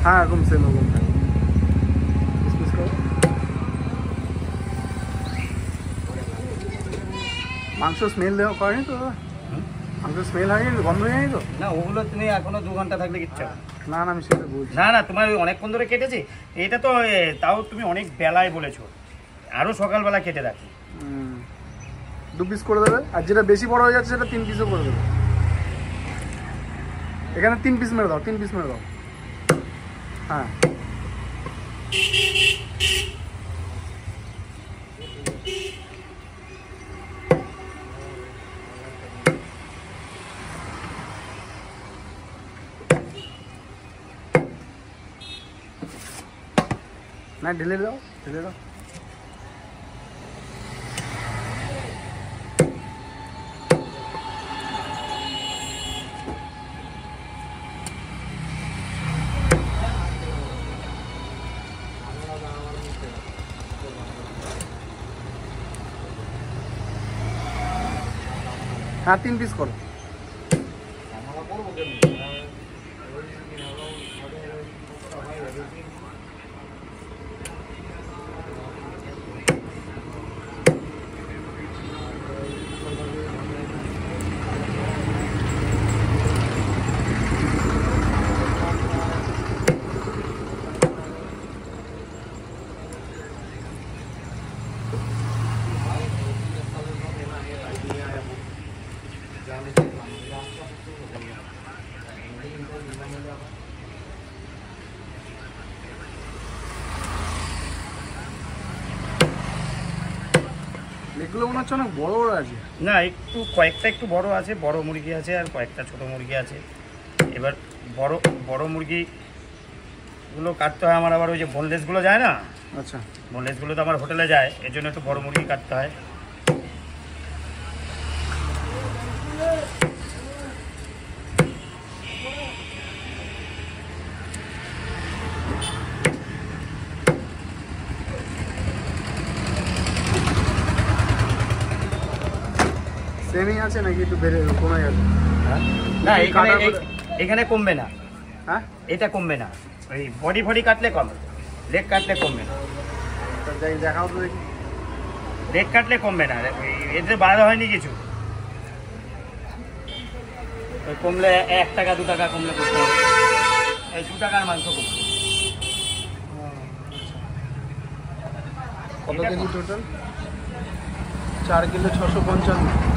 হ্যাঁ এরকম সেম ওরকম থাকে। মাংস স্মেল দেওয়া করেনি তো দাদা? মাংস স্মেল হয়নি, গন্ধ হয়নি তো? না ওগুলো তুমি এখনো 2 ঘন্টা থাকলে কিচ্ছু না না আমি সেটা বলছি। না না, তোমার অনেকক্ষণ ধরে কেটেছি। এটা তো তাও তুমি অনেক বেলায় বলেছো, আরও সকালবেলা কেটে রাখি। 2 পিস করে দেবে, আর যেটা বেশি বড় হয়ে যাচ্ছে সেটা 3 পিসও করে দেবে। এখানে 3 পিস মেরে দাও, 3 পিস মেরে দাও। হ্যাঁ না ঢেলে দাও, ঢেলে দাও। হ্যাঁ 3 পিস করো। এগুলো মনে হচ্ছে অনেক বড় বড় আছে। না একটু কয়েকটা একটু বড় আছে, বড় মুরগি আছে, আর কয়েকটা ছোট মুরগি আছে। এবার বড় বড় মুরগিগুলো কাটতে হয় আমার, আবার ওই যে বোনলেসগুলো যায় না। আচ্ছা বোনলেসগুলো তো আমার হোটেলে যায়, এর জন্য একটু বড় মুরগি কাটতে হয়। সেমই আছে নাকি একটু বেড়ে কমে গেছে? না এখানে এখানে কমবে না। হ্যাঁ এটা কমবে না, ওই বডি ফডি কাটলে কমবে, লেগ কাটলে কমবে না। দেখাও তো দেখি। লেগ কাটলে কমবে না, এতে বাড়া হয়নি কিছু। ওই কমলে 1 টাকা 2 টাকা কমলে করতে হবে, এই 2 টাকার মাংস কমবে। কত কেজি টোটাল? 4 কিলো 655।